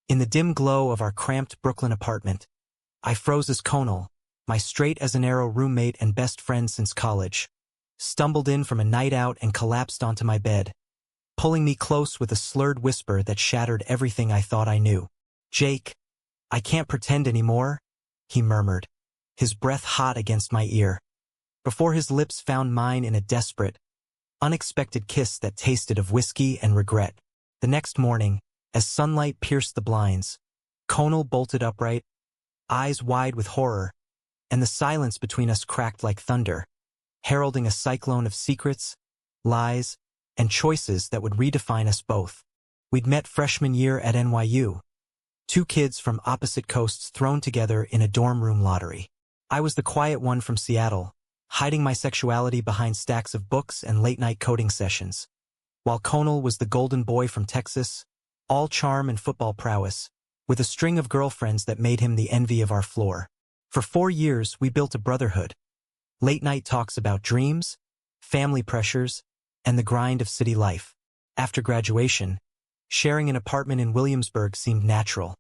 In the dim glow of our cramped Brooklyn apartment, I froze as Conal, my straight-as-an-arrow roommate and best friend since college, stumbled in from a night out and collapsed onto my bed, pulling me close with a slurred whisper that shattered everything I thought I knew. "Jake, I can't pretend anymore," he murmured, his breath hot against my ear, before his lips found mine in a desperate, unexpected kiss that tasted of whiskey and regret. The next morning, as sunlight pierced the blinds, Conal bolted upright, eyes wide with horror, and the silence between us cracked like thunder, heralding a cyclone of secrets, lies, and choices that would redefine us both. We'd met freshman year at NYU, two kids from opposite coasts thrown together in a dorm room lottery. I was the quiet one from Seattle, hiding my sexuality behind stacks of books and late-night coding sessions, while Conal was the golden boy from Texas, all charm and football prowess, with a string of girlfriends that made him the envy of our floor. For 4 years, we built a brotherhood. Late-night talks about dreams, family pressures, and the grind of city life. After graduation, sharing an apartment in Williamsburg seemed natural.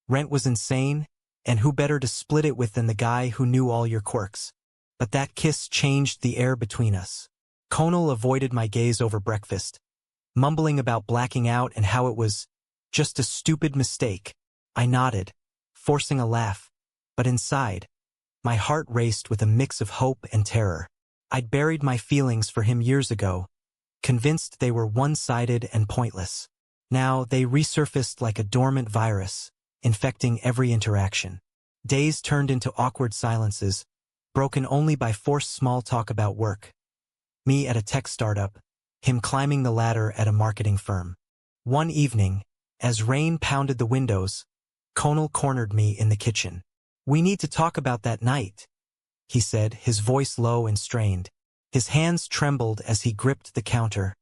Rent was insane, and who better to split it with than the guy who knew all your quirks? But that kiss changed the air between us. Conal avoided my gaze over breakfast, mumbling about blacking out and how it was just a stupid mistake. I nodded, forcing a laugh, but inside, my heart raced with a mix of hope and terror. I'd buried my feelings for him years ago, convinced they were one-sided and pointless. Now they resurfaced like a dormant virus, infecting every interaction. Days turned into awkward silences, broken only by forced small talk about work. Me at a tech startup, him climbing the ladder at a marketing firm. One evening, as rain pounded the windows, Conal cornered me in the kitchen. "We need to talk about that night," he said, his voice low and strained. His hands trembled as he gripped the counter,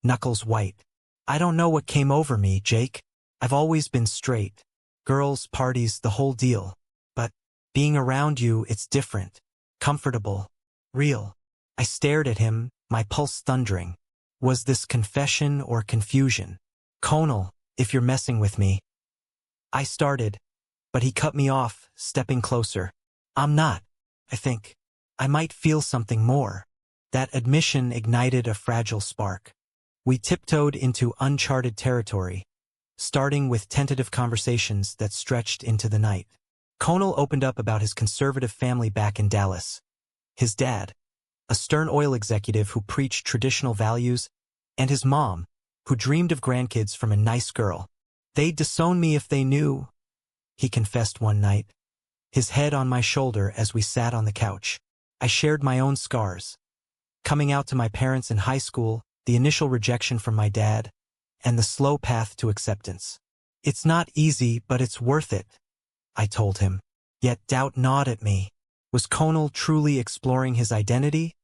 knuckles white. "I don't know what came over me, Jake. I've always been straight. Girls, parties, the whole deal. But being around you, it's different. Comfortable. Real." I stared at him, my pulse thundering. Was this confession or confusion? "Conal, if you're messing with me," I started, but he cut me off, stepping closer. "I'm not. I think I might feel something more." That admission ignited a fragile spark. We tiptoed into uncharted territory, starting with tentative conversations that stretched into the night. Conal opened up about his conservative family back in Dallas. His dad, a stern oil executive who preached traditional values, and his mom, who dreamed of grandkids from a nice girl. "They'd disown me if they knew," he confessed one night, his head on my shoulder as we sat on the couch. I shared my own scars. Coming out to my parents in high school, the initial rejection from my dad, and the slow path to acceptance. "It's not easy, but it's worth it," I told him. Yet doubt gnawed at me. Was Conal truly exploring his identity,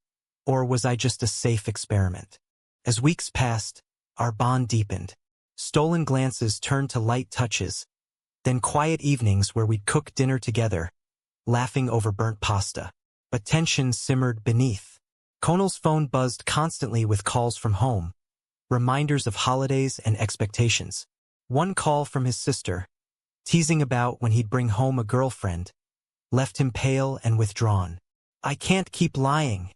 or was I just a safe experiment? As weeks passed, our bond deepened. Stolen glances turned to light touches, then quiet evenings where we'd cook dinner together, laughing over burnt pasta. But tension simmered beneath. Conal's phone buzzed constantly with calls from home, reminders of holidays and expectations. One call from his sister, teasing about when he'd bring home a girlfriend, left him pale and withdrawn. "I can't keep lying,"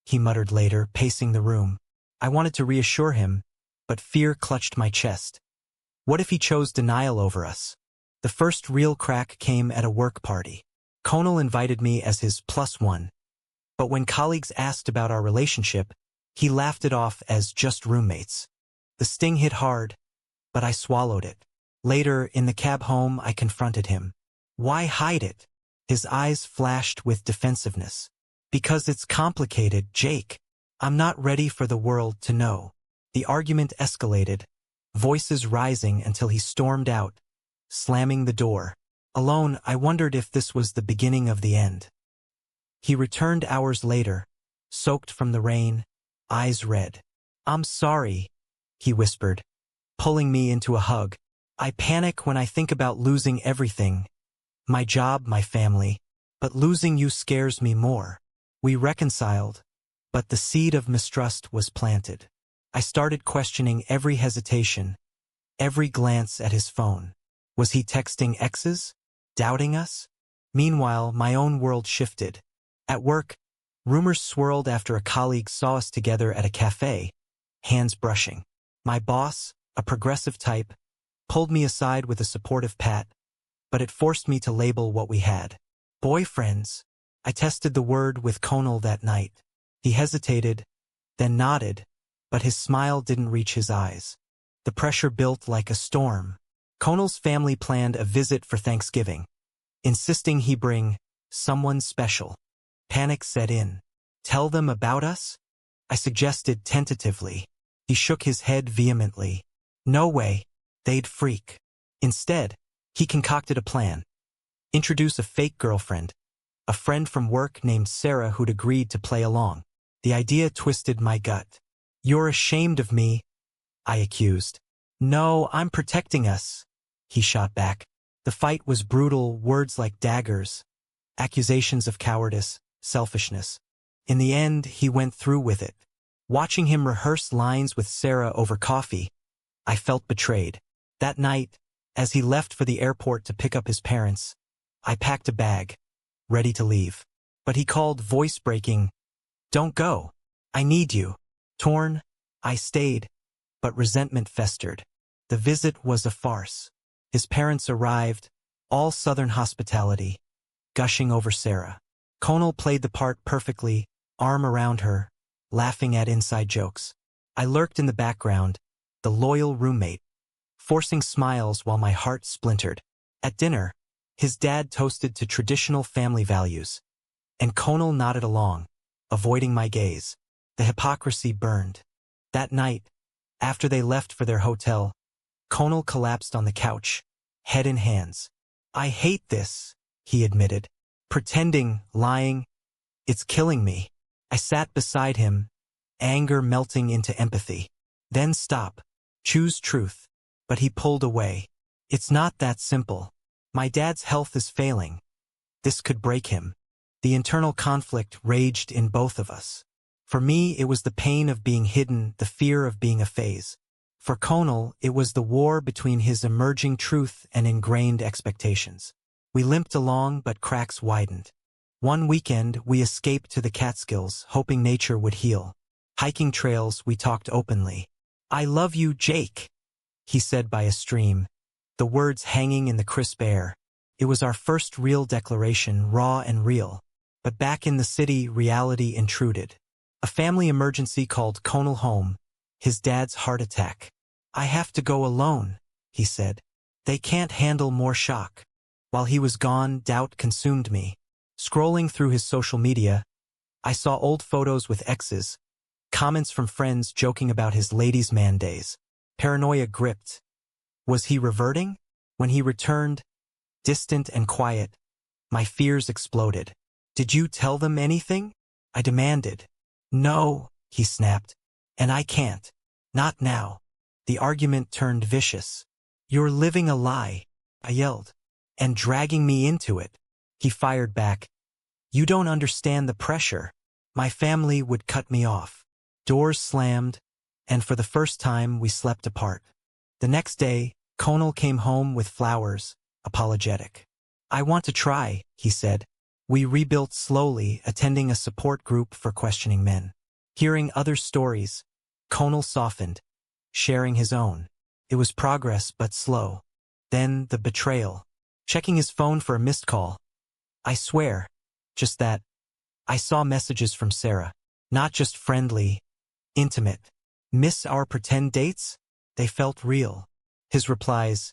he muttered later, pacing the room. I wanted to reassure him, but fear clutched my chest. What if he chose denial over us? The first real crack came at a work party. Conal invited me as his +1, but when colleagues asked about our relationship, he laughed it off as just roommates. The sting hit hard, but I swallowed it. Later, in the cab home, I confronted him. "Why hide it?" His eyes flashed with defensiveness. "Because it's complicated, Jake. I'm not ready for the world to know." The argument escalated, voices rising until he stormed out, slamming the door. Alone, I wondered if this was the beginning of the end. He returned hours later, soaked from the rain, eyes red. "I'm sorry," he whispered, pulling me into a hug. "I panic when I think about losing everything. My job, my family. But losing you scares me more." We reconciled, but the seed of mistrust was planted. I started questioning every hesitation, every glance at his phone. Was he texting exes? Doubting us? Meanwhile, my own world shifted. At work, rumors swirled after a colleague saw us together at a cafe, hands brushing. My boss, a progressive type, pulled me aside with a supportive pat, but it forced me to label what we had. Boyfriends. I tested the word with Conal that night. He hesitated, then nodded, but his smile didn't reach his eyes. The pressure built like a storm. Conal's family planned a visit for Thanksgiving, insisting he bring someone special. Panic set in. Tell them about us? I suggested tentatively. He shook his head vehemently. No way. They'd freak. Instead, he concocted a plan. Introduce a fake girlfriend, a friend from work named Sarah who'd agreed to play along. The idea twisted my gut. You're ashamed of me, I accused. No, I'm protecting us, he shot back. The fight was brutal, words like daggers, accusations of cowardice, selfishness. In the end, he went through with it. Watching him rehearse lines with Sarah over coffee, I felt betrayed. That night, as he left for the airport to pick up his parents, I packed a bag, ready to leave. But he called, voice breaking, "Don't go. I need you." Torn, I stayed, but resentment festered. The visit was a farce. His parents arrived, all Southern hospitality, gushing over Sarah. Conal played the part perfectly, arm around her, laughing at inside jokes. I lurked in the background, the loyal roommate, forcing smiles while my heart splintered. At dinner, his dad toasted to traditional family values, and Conal nodded along, avoiding my gaze. The hypocrisy burned. That night, after they left for their hotel, Conal collapsed on the couch, head in hands. I hate this, he admitted. Pretending, lying, it's killing me. I sat beside him, anger melting into empathy. Then stop. Choose truth. But he pulled away. It's not that simple. My dad's health is failing. This could break him. The internal conflict raged in both of us. For me, it was the pain of being hidden, the fear of being a phase. For Conal, it was the war between his emerging truth and ingrained expectations. We limped along, but cracks widened. One weekend, we escaped to the Catskills, hoping nature would heal. Hiking trails, we talked openly. I love you, Jake, he said by a stream, the words hanging in the crisp air. It was our first real declaration, raw and real. But back in the city, reality intruded. A family emergency called Conal home, his dad's heart attack. I have to go alone, he said. They can't handle more shock. While he was gone, doubt consumed me. Scrolling through his social media, I saw old photos with exes, comments from friends joking about his ladies' man days. Paranoia gripped. Was he reverting? When he returned, distant and quiet, my fears exploded. Did you tell them anything? I demanded. No, he snapped. And I can't. Not now. The argument turned vicious. You're living a lie, I yelled. And dragging me into it. He fired back. You don't understand the pressure. My family would cut me off. Doors slammed, and for the first time we slept apart. The next day, Conal came home with flowers, apologetic. I want to try, he said. We rebuilt slowly, attending a support group for questioning men. Hearing other stories, Conal softened, sharing his own. It was progress, but slow. Then the betrayal. Checking his phone for a missed call. I swear, just that. I saw messages from Sarah. Not just friendly, intimate. Miss our pretend dates? They felt real. His replies,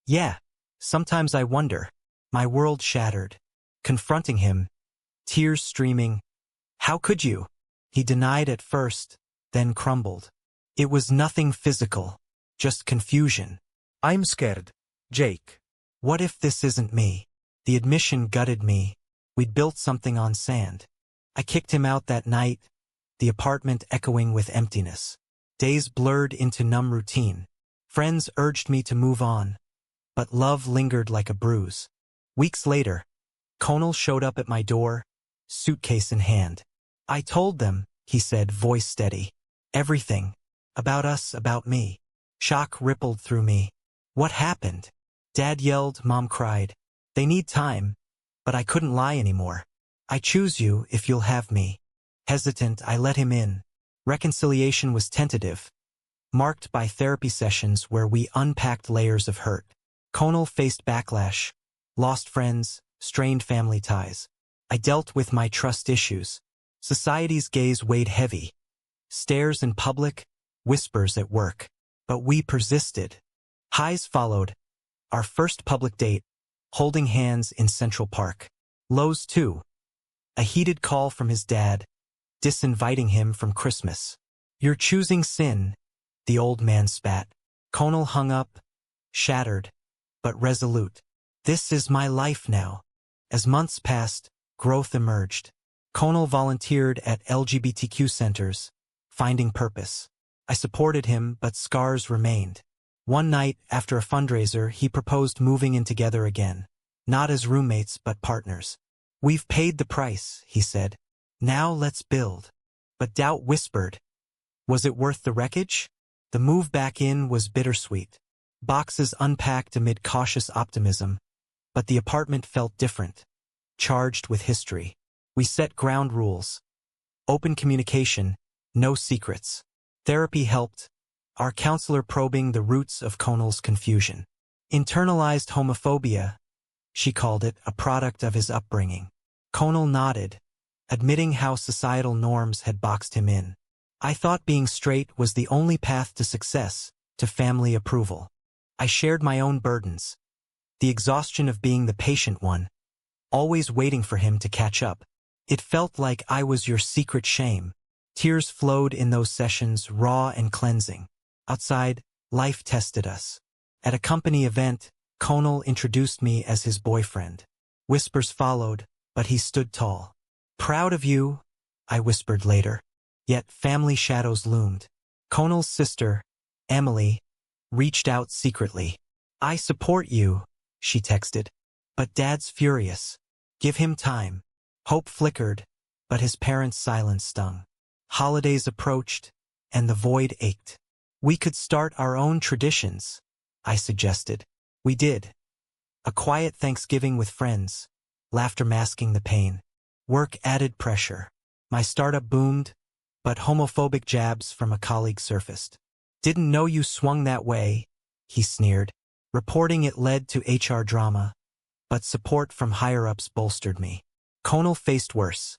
yeah, sometimes I wonder. My world shattered. Confronting him, tears streaming. How could you? He denied at first, then crumbled. It was nothing physical, just confusion. I'm scared, Jake. What if this isn't me? The admission gutted me. We'd built something on sand. I kicked him out that night, the apartment echoing with emptiness. Days blurred into numb routine. Friends urged me to move on, but love lingered like a bruise. Weeks later, Conal showed up at my door, suitcase in hand. I told them, he said, voice steady. Everything. About us, about me. Shock rippled through me. What happened? Dad yelled, Mom cried. They need time, but I couldn't lie anymore. I choose you if you'll have me. Hesitant, I let him in. Reconciliation was tentative, marked by therapy sessions where we unpacked layers of hurt. Conal faced backlash, lost friends, strained family ties. I dealt with my trust issues. Society's gaze weighed heavy. Stares in public, whispers at work. But we persisted. Highs followed. Our first public date, holding hands in Central Park. Lows too. A heated call from his dad, disinviting him from Christmas. You're choosing sin, the old man spat. Conal hung up, shattered, but resolute. This is my life now. As months passed, growth emerged. Conal volunteered at LGBTQ centers, finding purpose. I supported him, but scars remained. One night, after a fundraiser, he proposed moving in together again. Not as roommates, but partners. We've paid the price, he said. Now let's build. But doubt whispered. Was it worth the wreckage? The move back in was bittersweet. Boxes unpacked amid cautious optimism. But the apartment felt different. Charged with history. We set ground rules. Open communication, no secrets. Therapy helped, our counselor probing the roots of Conal's confusion. Internalized homophobia, she called it, a product of his upbringing. Conal nodded, admitting how societal norms had boxed him in. I thought being straight was the only path to success, to family approval. I shared my own burdens. The exhaustion of being the patient one, always waiting for him to catch up. It felt like I was your secret shame. Tears flowed in those sessions, raw and cleansing. Outside, life tested us. At a company event, Conal introduced me as his boyfriend. Whispers followed, but he stood tall. Proud of you, I whispered later. Yet family shadows loomed. Conal's sister, Emily, reached out secretly. I support you, she texted. But Dad's furious. Give him time. Hope flickered, but his parents' silence stung. Holidays approached, and the void ached. We could start our own traditions, I suggested. We did. A quiet Thanksgiving with friends, laughter masking the pain. Work added pressure. My startup boomed, but homophobic jabs from a colleague surfaced. Didn't know you swung that way, he sneered. Reporting it led to HR drama, but support from higher-ups bolstered me. Conal faced worse.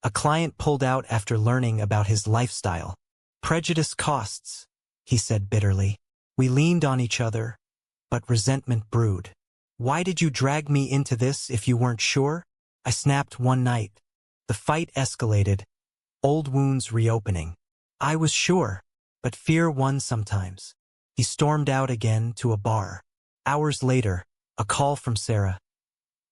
A client pulled out after learning about his lifestyle. Prejudice costs, he said bitterly. We leaned on each other, but resentment brewed. Why did you drag me into this if you weren't sure? I snapped one night. The fight escalated, old wounds reopening. I was sure, but fear won sometimes. He stormed out again to a bar. Hours later, a call from Sarah.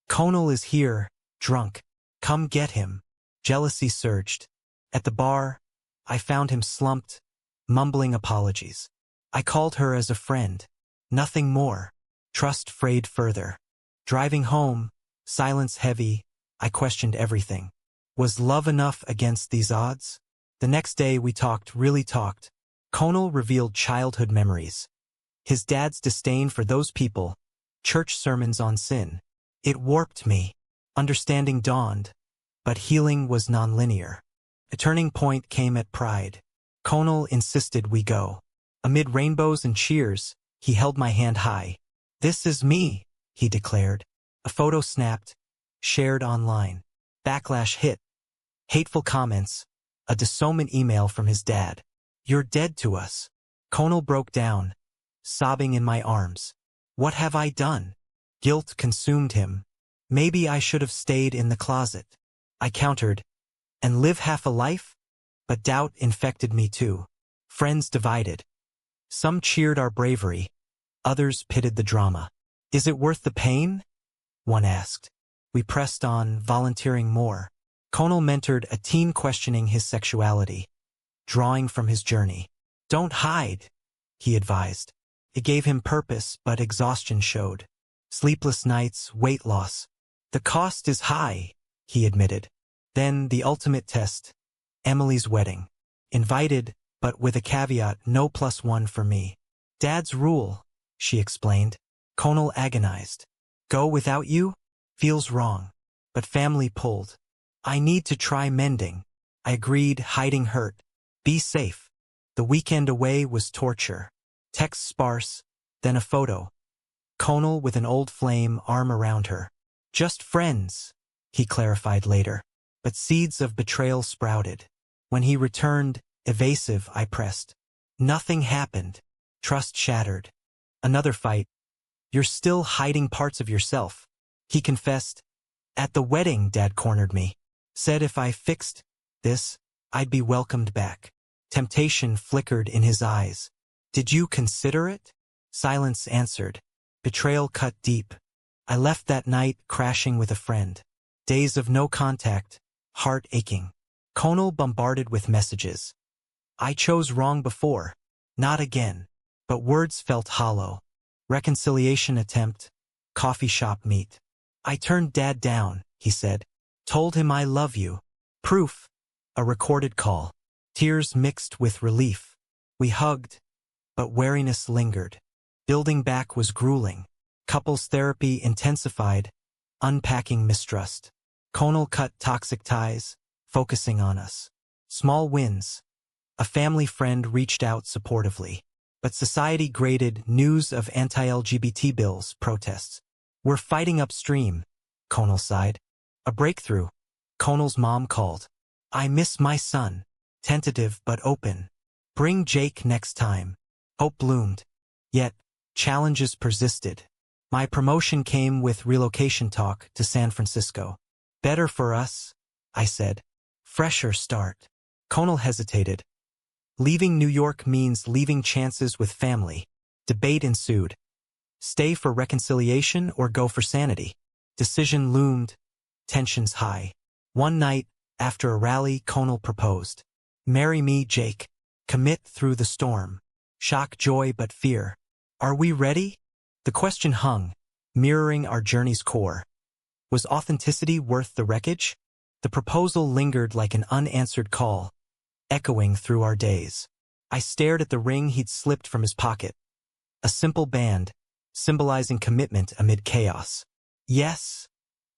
Conal is here, drunk. Come get him. Jealousy surged. At the bar, I found him slumped, mumbling apologies. I called her as a friend. Nothing more. Trust frayed further. Driving home, silence heavy, I questioned everything. Was love enough against these odds? The next day we talked, really talked. Conal revealed childhood memories. His dad's disdain for those people, church sermons on sin. It warped me. Understanding dawned, but healing was nonlinear. A turning point came at Pride. Conal insisted we go. Amid rainbows and cheers, he held my hand high. This is me, he declared. A photo snapped, shared online. Backlash hit. Hateful comments. A disownment email from his dad. You're dead to us. Conal broke down, sobbing in my arms. What have I done? Guilt consumed him. Maybe I should have stayed in the closet. I countered. And live half a life? But doubt infected me too. Friends divided. Some cheered our bravery. Others pitted the drama. Is it worth the pain? One asked. We pressed on, volunteering more. Conal mentored a teen questioning his sexuality, drawing from his journey. Don't hide, he advised. It gave him purpose, but exhaustion showed. Sleepless nights, weight loss. The cost is high, he admitted. Then the ultimate test, Emily's wedding. Invited, but with a caveat, no +1 for me. Dad's rule, she explained. Conal agonized. Go without you? Feels wrong. But family pulled. I need to try mending. I agreed, hiding hurt. Be safe. The weekend away was torture. Text sparse, then a photo. Conal with an old flame, arm around her. Just friends, he clarified later. But seeds of betrayal sprouted. When he returned, evasive, I pressed. Nothing happened. Trust shattered. Another fight. You're still hiding parts of yourself. He confessed. At the wedding, Dad cornered me. Said if I fixed this, I'd be welcomed back. Temptation flickered in his eyes. Did you consider it? Silence answered. Betrayal cut deep. I left that night crashing with a friend. Days of no contact, heart aching. Conal bombarded with messages. I chose wrong before. Not again. But words felt hollow. Reconciliation attempt. Coffee shop meet. I turned Dad down, he said. Told him I love you. Proof. A recorded call. Tears mixed with relief. We hugged, but wariness lingered. Building back was grueling. Couples therapy intensified, unpacking mistrust. Conal cut toxic ties, focusing on us. Small wins. A family friend reached out supportively. But society graded news of anti-LGBT bills, protests. We're fighting upstream, Conal sighed. A breakthrough. Conal's mom called. I miss my son. Tentative but open. Bring Jake next time. Hope bloomed. Yet, challenges persisted. My promotion came with relocation talk to San Francisco. Better for us, I said. Fresher start. Conal hesitated. Leaving New York means leaving chances with family. Debate ensued. Stay for reconciliation or go for sanity? Decision loomed. Tensions high. One night, after a rally, Conal proposed. Marry me, Jake. Commit through the storm. Shock, joy, but fear. Are we ready? The question hung, mirroring our journey's core. Was authenticity worth the wreckage? The proposal lingered like an unanswered call, echoing through our days. I stared at the ring he'd slipped from his pocket. A simple band, symbolizing commitment amid chaos. Yes,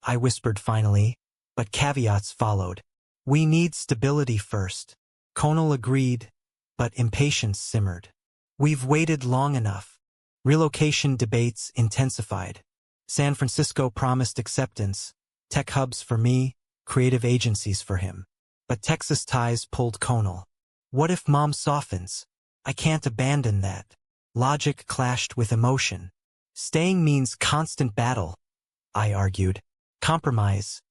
I whispered finally, but caveats followed. We need stability first. Conal agreed, but impatience simmered. We've waited long enough. Relocation debates intensified. San Francisco promised acceptance, tech hubs for me, creative agencies for him. But Texas ties pulled Conal. What if Mom softens? I can't abandon that. Logic clashed with emotion. Staying means constant battle, I argued. Compromise.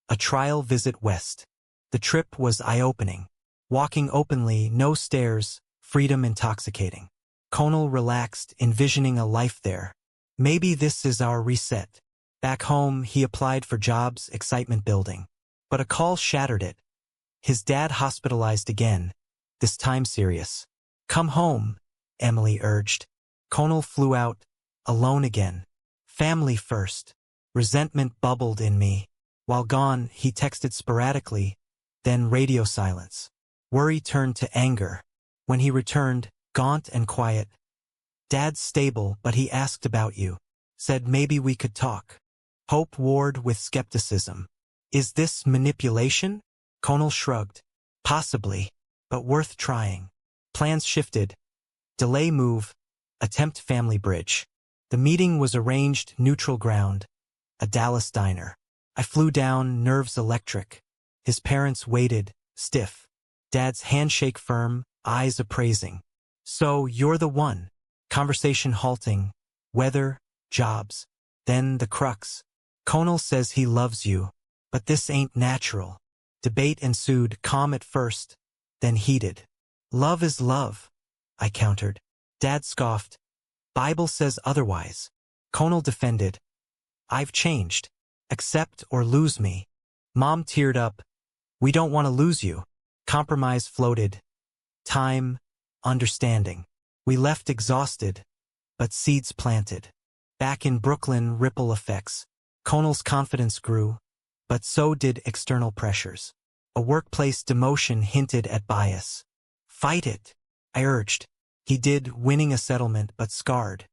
A trial visit west. The trip was eye-opening. Walking openly, no stairs, freedom intoxicating. Conal relaxed, envisioning a life there. Maybe this is our reset. Back home, he applied for jobs, excitement building. But a call shattered it. His dad hospitalized again, this time serious. Come home, Emily urged. Conal flew out, alone again. Family first. Resentment bubbled in me. While gone, he texted sporadically, then radio silence. Worry turned to anger. When he returned, gaunt and quiet. Dad's stable, but he asked about you. Said maybe we could talk. Hope warred with skepticism. Is this manipulation? Conal shrugged. Possibly, but worth trying. Plans shifted. Delay move. Attempt family bridge. The meeting was arranged neutral ground. A Dallas diner. I flew down, nerves electric. His parents waited, stiff. Dad's handshake firm, eyes appraising. So, you're the one. Conversation halting. Weather, jobs. Then the crux. Conal says he loves you, but this ain't natural. Debate ensued, calm at first, then heated. Love is love, I countered. Dad scoffed. Bible says otherwise. Conal defended. I've changed. Accept or lose me. Mom teared up. We don't want to lose you. Compromise floated. Time, understanding. We left exhausted, but seeds planted. Back in Brooklyn, ripple effects. Conal's confidence grew, but so did external pressures. A workplace demotion hinted at bias. Fight it, I urged. He did, winning a settlement but scarred.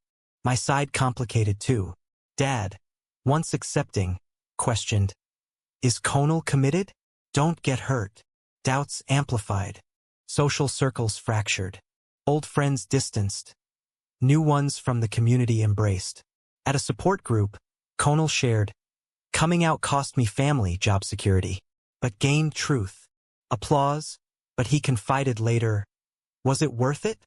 My side complicated too. Dad, once accepting, questioned, is Conal committed? Don't get hurt. Doubts amplified. Social circles fractured. Old friends distanced. New ones from the community embraced. At a support group, Conal shared, coming out cost me family job security, but gained truth. Applause, but he confided later, was it worth it?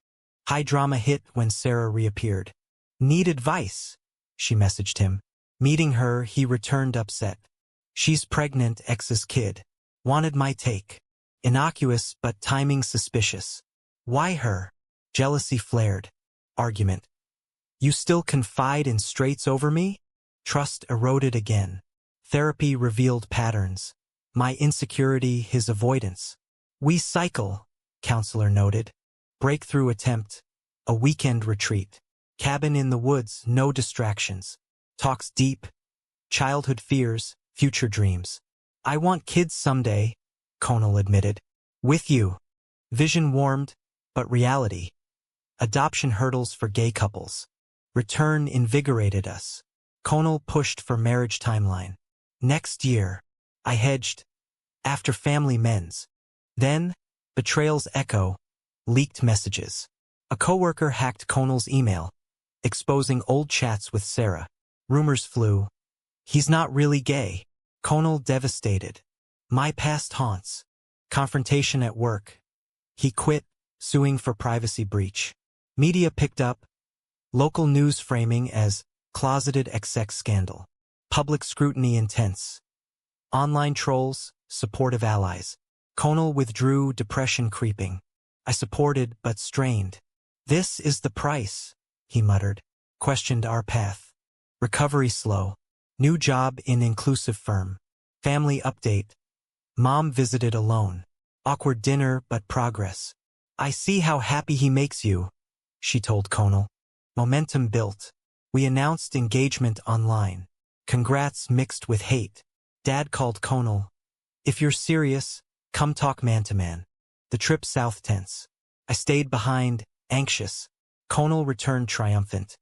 High drama hit when Sarah reappeared. Need advice, she messaged him. Meeting her, he returned upset. She's pregnant, ex's kid. Wanted my take. Innocuous, but timing suspicious. Why her? Jealousy flared. Argument. You still confide in straights over me? Trust eroded again. Therapy revealed patterns. My insecurity, his avoidance. We cycle, counselor noted. Breakthrough attempt. A weekend retreat. Cabin in the woods, no distractions. Talks deep. Childhood fears, future dreams. I want kids someday, Conal admitted. With you. Vision warmed, but reality. Adoption hurdles for gay couples. Return invigorated us. Conal pushed for marriage timeline. Next year. I hedged. After family mends. Then, betrayal's echo. Leaked messages. A coworker hacked Conal's email, exposing old chats with Sarah. Rumors flew. He's not really gay. Conal devastated. My past haunts. Confrontation at work. He quit, suing for privacy breach. Media picked up. Local news framing as closeted XX scandal. Public scrutiny intense. Online trolls, supportive allies. Conal withdrew, depression creeping. I supported but strained. This is the price, he muttered. Questioned our path. Recovery slow. New job in inclusive firm. Family update. Mom visited alone. Awkward dinner but progress. I see how happy he makes you, she told Conal. Momentum built. We announced engagement online. Congrats mixed with hate. Dad called Conal. If you're serious, come talk man to man. The trip south tense. I stayed behind, anxious. Conal returned triumphant.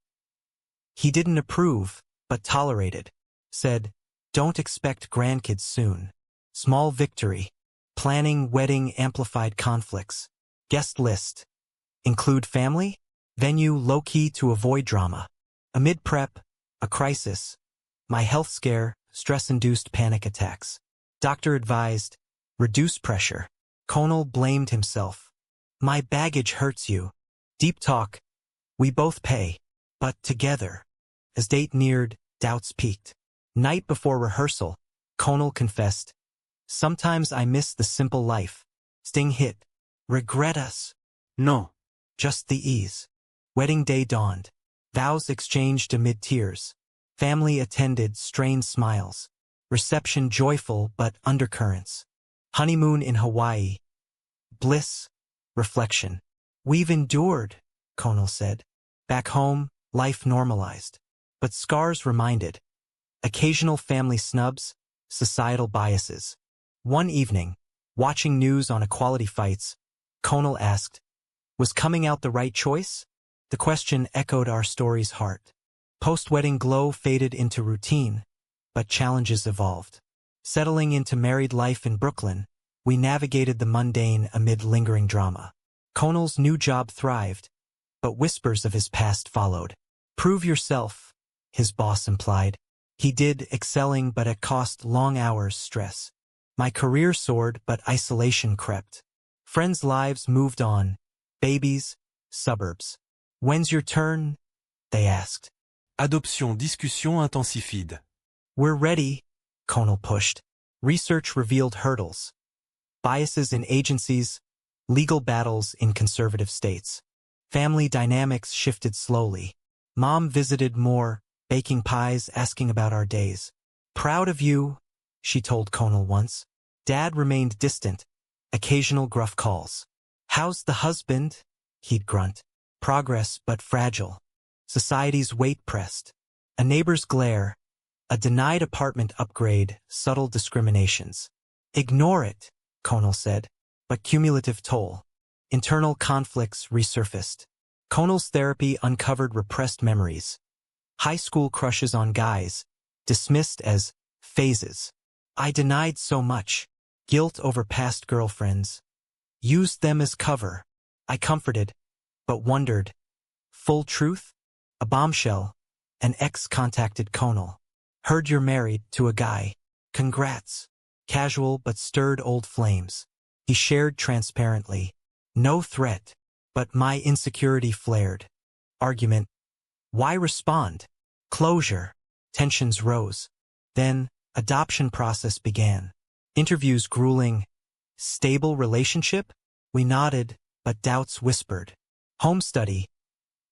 He didn't approve, but tolerated. Said, don't expect grandkids soon. Small victory. Planning wedding amplified conflicts. Guest list. Include family? Venue low-key to avoid drama. Amid prep, a crisis. My health scare, stress-induced panic attacks. Doctor advised, reduce pressure. Conal blamed himself. My baggage hurts you. Deep talk. We both pay. But together. As date neared, doubts peaked. Night before rehearsal, Conal confessed. Sometimes I miss the simple life. Sting hit. Regret us. No. Just the ease. Wedding day dawned. Vows exchanged amid tears. Family attended, strained smiles. Reception joyful but undercurrents. Honeymoon in Hawaii. Bliss. Reflection. We've endured, Conal said. Back home, life normalized. But scars reminded. Occasional family snubs, societal biases. One evening, watching news on equality fights, Conal asked, was coming out the right choice? The question echoed our story's heart. Post-wedding glow faded into routine, but challenges evolved. Settling into married life in Brooklyn, we navigated the mundane amid lingering drama. Conal's new job thrived, but whispers of his past followed. Prove yourself, his boss implied. He did, excelling but at cost long hours stress. My career soared but isolation crept. Friends' lives moved on. Babies, suburbs. When's your turn? They asked. Adoption, discussion intensifide. We're ready, Conal pushed. Research revealed hurdles. Biases in agencies, legal battles in conservative states. Family dynamics shifted slowly. Mom visited more, baking pies, asking about our days. Proud of you, she told Conal once. Dad remained distant, occasional gruff calls. How's the husband? He'd grunt. Progress but fragile. Society's weight pressed. A neighbor's glare. A denied apartment upgrade, subtle discriminations. Ignore it, Conal said, but cumulative toll. Internal conflicts resurfaced. Conal's therapy uncovered repressed memories. High school crushes on guys, dismissed as phases. I denied so much. Guilt over past girlfriends. Used them as cover. I comforted, but wondered. Full truth? A bombshell. An ex contacted Conal. Heard you're married to a guy. Congrats. Casual but stirred old flames. He shared transparently. No threat, but my insecurity flared. Argument. Why respond? Closure. Tensions rose. Then, adoption process began. Interviews grueling. Stable relationship? We nodded, but doubts whispered. Home study.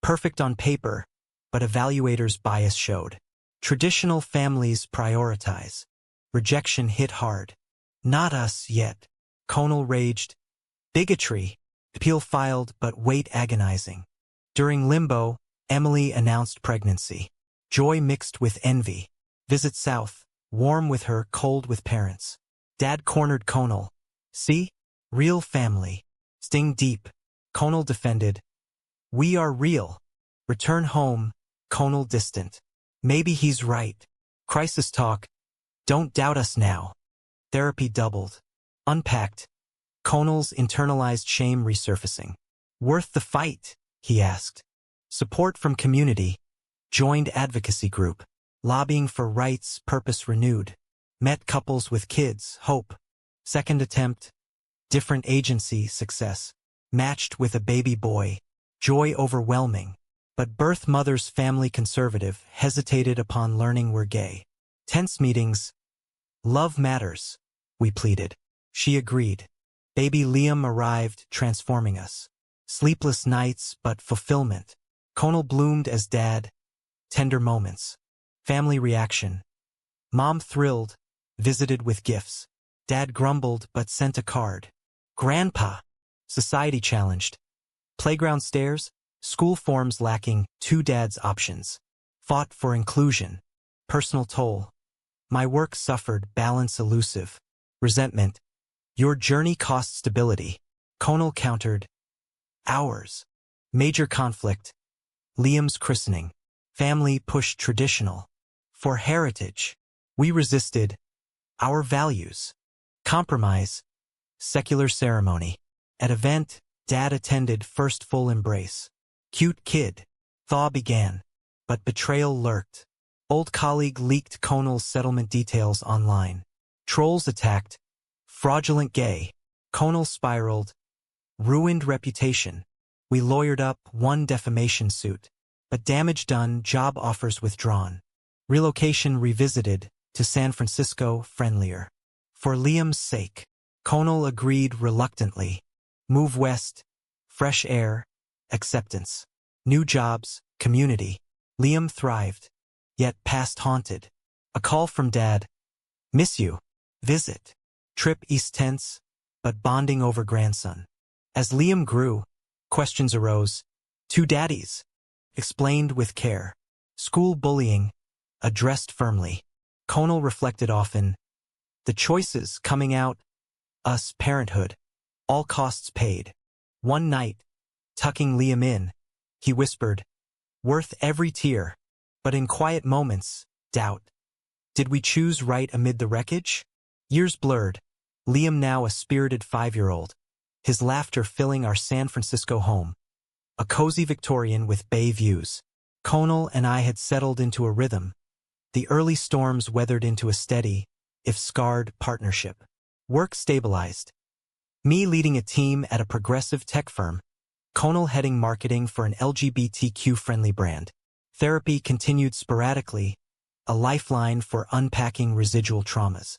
Perfect on paper, but evaluators' bias showed. Traditional families prioritize. Rejection hit hard. Not us yet. Conal raged. Bigotry. Appeal filed, but wait agonizing. During limbo, Emily announced pregnancy. Joy mixed with envy. Visit south. Warm with her, cold with parents. Dad cornered Conal. See? Real family. Sting deep. Conal defended. We are real. Return home. Conal distant. Maybe he's right. Crisis talk. Don't doubt us now. Therapy doubled. Unpacked. Conal's internalized shame resurfacing. Worth the fight? He asked. Support from community. Joined advocacy group. Lobbying for rights, purpose renewed. Met couples with kids, hope. Second attempt. Different agency, success. Matched with a baby boy. Joy overwhelming. But birth mother's family conservative hesitated upon learning we're gay. Tense meetings. Love matters, we pleaded. She agreed. Baby Liam arrived, transforming us. Sleepless nights, but fulfillment. Conal bloomed as dad. Tender moments. Family reaction. Mom thrilled, visited with gifts. Dad grumbled, but sent a card. Grandpa. Society challenged. Playground stairs. School forms lacking 2 dads options. Fought for inclusion. Personal toll. My work suffered, balance elusive. Resentment. Your journey cost stability. Conal countered. Hours. Major conflict. Liam's christening. Family pushed traditional. For heritage. We resisted. Our values. Compromise. Secular ceremony. At event, Dad attended first full embrace. Cute kid. Thaw began. But betrayal lurked. Old colleague leaked Conal's settlement details online. Trolls attacked. Fraudulent gay. Conal spiraled. Ruined reputation. We lawyered up, won defamation suit. But damage done, job offers withdrawn. Relocation revisited, to San Francisco, friendlier. For Liam's sake. Conal agreed reluctantly. Move west. Fresh air. Acceptance. New jobs. Community. Liam thrived. Yet past haunted. A call from Dad. Miss you. Visit. Trip east tense, but bonding over grandson. As Liam grew, questions arose. 2 daddies. Explained with care. School bullying. Addressed firmly. Conal reflected often. The choices coming out. Us parenthood. All costs paid. One night, tucking Liam in, he whispered, worth every tear. But in quiet moments, doubt. Did we choose right amid the wreckage? Years blurred. Liam now a spirited 5-year-old. His laughter filling our San Francisco home. A cozy Victorian with bay views. Conal and I had settled into a rhythm. The early storms weathered into a steady, if scarred, partnership. Work stabilized. Me leading a team at a progressive tech firm. Conal heading marketing for an LGBTQ-friendly brand. Therapy continued sporadically, a lifeline for unpacking residual traumas.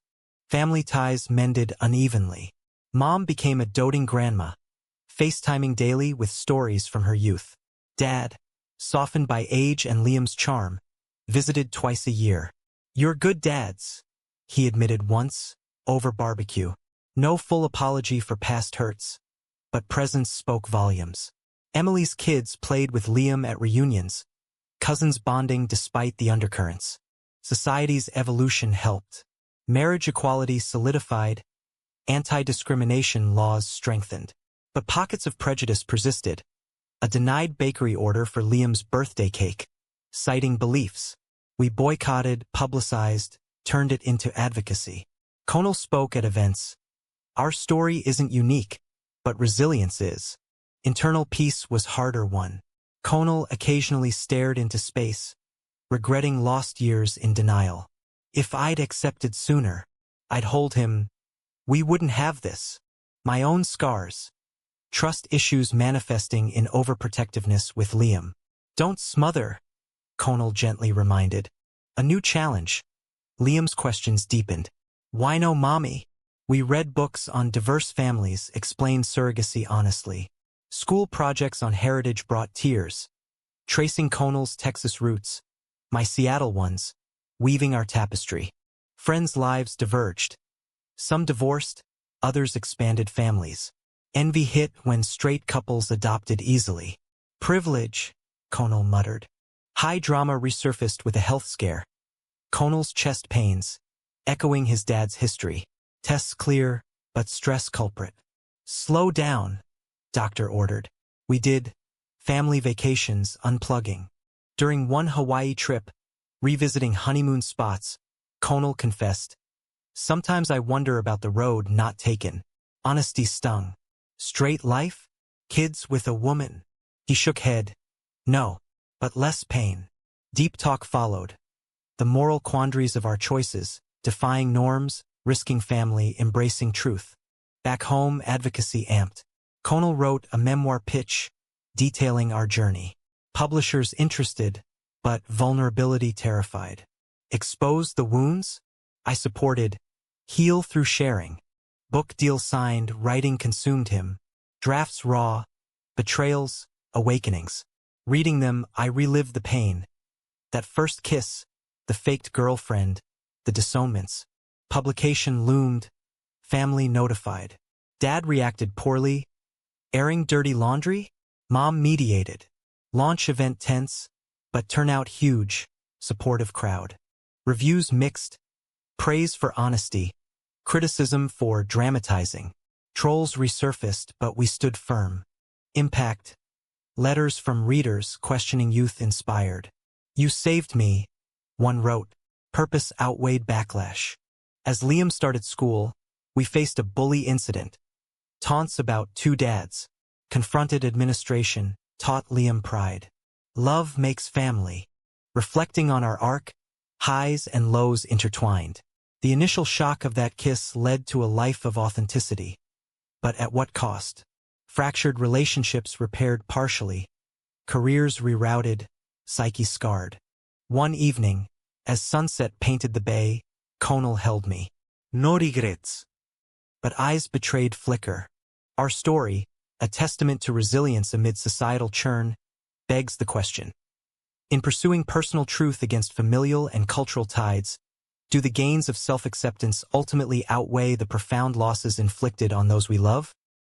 Family ties mended unevenly. Mom became a doting grandma, FaceTiming daily with stories from her youth. Dad, softened by age and Liam's charm, visited twice a year. You're good dads, he admitted once, over barbecue. No full apology for past hurts, but presence spoke volumes. Emily's kids played with Liam at reunions, cousins bonding despite the undercurrents. Society's evolution helped. Marriage equality solidified. Anti-discrimination laws strengthened. But pockets of prejudice persisted. A denied bakery order for Liam's birthday cake. citing beliefs. We boycotted, publicized, turned it into advocacy. Conal spoke at events. Our story isn't unique, but resilience is. Internal peace was harder won. Conal occasionally stared into space, regretting lost years in denial. If I'd accepted sooner, I'd hold him. We wouldn't have this. My own scars. Trust issues manifesting in overprotectiveness with Liam. Don't smother, Conal gently reminded. A new challenge. Liam's questions deepened. Why no mommy? We read books on diverse families, explained surrogacy honestly. School projects on heritage brought tears. Tracing Conal's Texas roots, my Seattle ones, weaving our tapestry. Friends' lives diverged. Some divorced, others expanded families. Envy hit when straight couples adopted easily. Privilege, Conal muttered. High drama resurfaced with a health scare. Conal's chest pains, echoing his dad's history. Tests clear, but stress culprit. Slow down, doctor ordered. We did. Family vacations, unplugging. During one Hawaii trip, revisiting honeymoon spots, Conal confessed. Sometimes I wonder about the road not taken. Honesty stung. Straight life? Kids with a woman? He shook head. No, but less pain. Deep talk followed. The moral quandaries of our choices, defying norms, risking family, embracing truth. Back home, advocacy amped. Conal wrote a memoir pitch, detailing our journey. Publishers interested, but vulnerability terrified. Expose the wounds? I supported. Heal through sharing. Book deal signed, writing consumed him. Drafts raw, betrayals, awakenings. Reading them, I relived the pain. That first kiss, the faked girlfriend, the disownments. Publication loomed, family notified. Dad reacted poorly. Airing dirty laundry? Mom mediated. Launch event tense, but turnout huge, supportive crowd. Reviews mixed. Praise for honesty. Criticism for dramatizing. Trolls resurfaced, but we stood firm. Impact. Letters from readers questioning youth inspired. You saved me, one wrote. Purpose outweighed backlash. As Liam started school, we faced a bully incident. Taunts about two dads. Confronted administration, taught Liam pride. Love makes family. Reflecting on our arc, highs and lows intertwined. The initial shock of that kiss led to a life of authenticity. But at what cost? Fractured relationships repaired partially. Careers rerouted, psyche scarred. One evening, as sunset painted the bay, Conal held me. No regrets. But eyes betrayed flicker. Our story, a testament to resilience amid societal churn, begs the question. In pursuing personal truth against familial and cultural tides, do the gains of self-acceptance ultimately outweigh the profound losses inflicted on those we love?